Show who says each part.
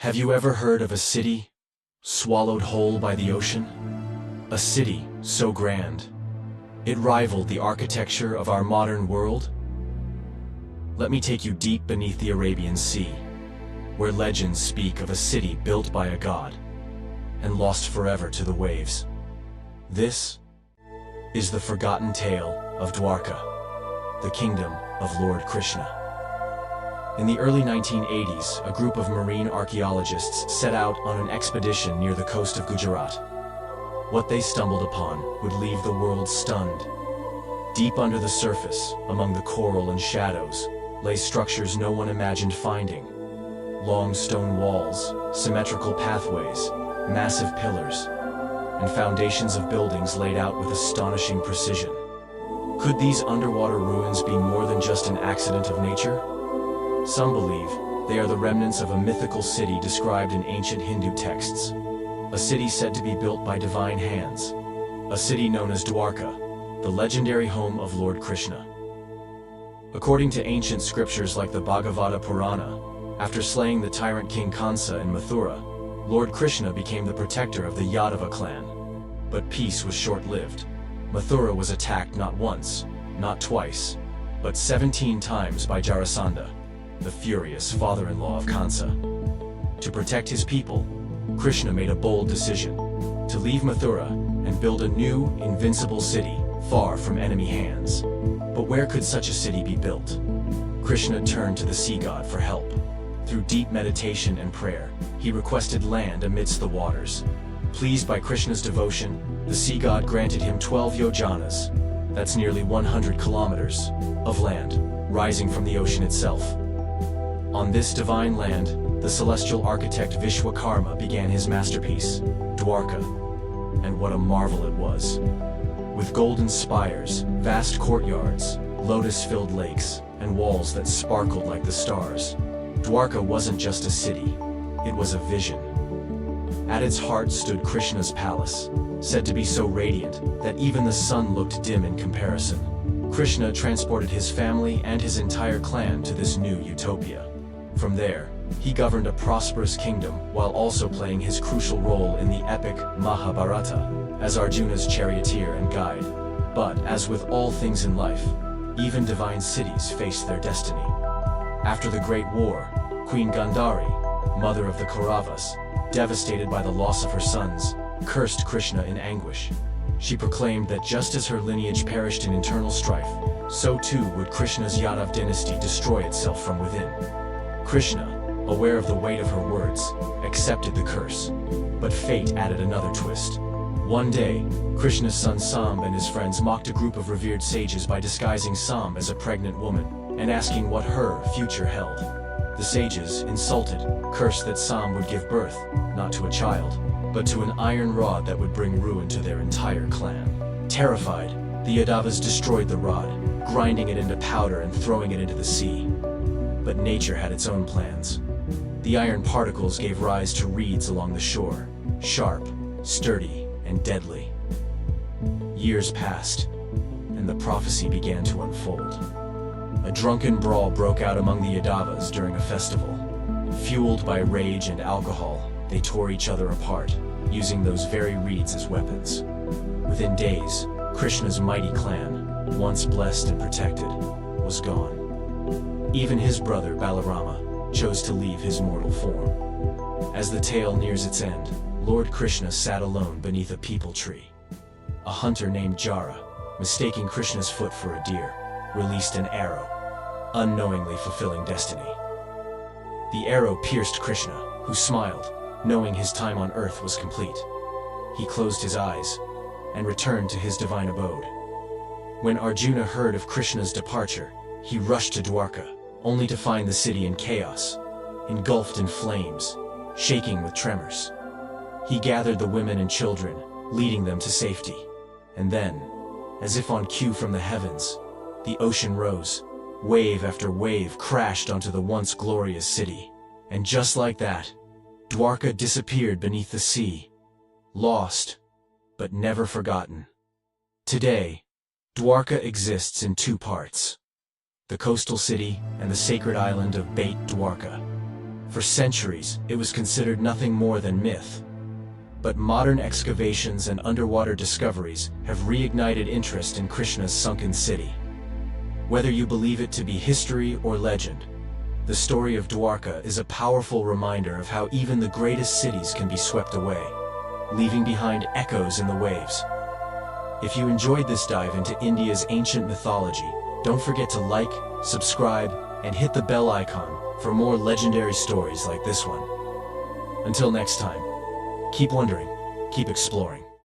Speaker 1: Have you ever heard of a city swallowed whole by the ocean? A city so grand, it rivaled the architecture of our modern world? Let me take you deep beneath the Arabian Sea, where legends speak of a city built by a god and lost forever to the waves. This is the forgotten tale of Dwarka, the kingdom of Lord Krishna. In the early 1980s, a group of marine archaeologists set out on an expedition near the coast of Gujarat. What they stumbled upon would leave the world stunned. Deep under the surface, among the coral and shadows, lay structures no one imagined finding. Long stone walls, symmetrical pathways, massive pillars, and foundations of buildings laid out with astonishing precision. Could these underwater ruins be more than just an accident of nature? Some believe they are the remnants of a mythical city described in ancient Hindu texts. A city said to be built by divine hands. A city known as Dwarka, the legendary home of Lord Krishna. According to ancient scriptures like the Bhagavata Purana, after slaying the tyrant King Kansa in Mathura, Lord Krishna became the protector of the Yadava clan. But peace was short-lived. Mathura was attacked not once, not twice, but 17 times by Jarasandha, the furious father-in-law of Kansa. To protect his people, Krishna made a bold decision to leave Mathura and build a new, invincible city far from enemy hands. But where could such a city be built? Krishna turned to the sea god for help. Through deep meditation and prayer, he requested land amidst the waters. Pleased by Krishna's devotion, the sea god granted him 12 yojanas, that's nearly 100 kilometers, of land, rising from the ocean itself. On this divine land, the celestial architect Vishwakarma began his masterpiece, Dwarka. And what a marvel it was. With golden spires, vast courtyards, lotus-filled lakes, and walls that sparkled like the stars, Dwarka wasn't just a city, it was a vision. At its heart stood Krishna's palace, said to be so radiant that even the sun looked dim in comparison. Krishna transported his family and his entire clan to this new utopia. From there, he governed a prosperous kingdom while also playing his crucial role in the epic Mahabharata as Arjuna's charioteer and guide. But as with all things in life, even divine cities faced their destiny. After the Great War, Queen Gandhari, mother of the Kauravas, devastated by the loss of her sons, cursed Krishna in anguish. She proclaimed that just as her lineage perished in internal strife, so too would Krishna's Yadav dynasty destroy itself from within. Krishna, aware of the weight of her words, accepted the curse. But fate added another twist. One day, Krishna's son Samb and his friends mocked a group of revered sages by disguising Samb as a pregnant woman and asking what her future held. The sages, insulted, cursed that Samb would give birth, not to a child, but to an iron rod that would bring ruin to their entire clan. Terrified, the Yadavas destroyed the rod, grinding it into powder and throwing it into the sea. But nature had its own plans. The iron particles gave rise to reeds along the shore, sharp, sturdy, and deadly. Years passed, and the prophecy began to unfold. A drunken brawl broke out among the Yadavas during a festival. Fueled by rage and alcohol, they tore each other apart, using those very reeds as weapons. Within days, Krishna's mighty clan, once blessed and protected, was gone. Even his brother Balarama chose to leave his mortal form. As the tale nears its end, Lord Krishna sat alone beneath a peepal tree. A hunter named Jara, mistaking Krishna's foot for a deer, released an arrow, unknowingly fulfilling destiny. The arrow pierced Krishna, who smiled, knowing his time on earth was complete. He closed his eyes and returned to his divine abode. When Arjuna heard of Krishna's departure, he rushed to Dwarka, only to find the city in chaos, engulfed in flames, shaking with tremors. He gathered the women and children, leading them to safety. And then, as if on cue from the heavens, the ocean rose. Wave after wave crashed onto the once glorious city. And just like that, Dwarka disappeared beneath the sea. Lost, but never forgotten. Today, Dwarka exists in two parts: the coastal city and the sacred island of Bait Dwarka. For centuries, it was considered nothing more than myth. But modern excavations and underwater discoveries have reignited interest in Krishna's sunken city. Whether you believe it to be history or legend, the story of Dwarka is a powerful reminder of how even the greatest cities can be swept away, leaving behind echoes in the waves. If you enjoyed this dive into India's ancient mythology, don't forget to like, subscribe, and hit the bell icon for more legendary stories like this one. Until next time, keep wondering, keep exploring.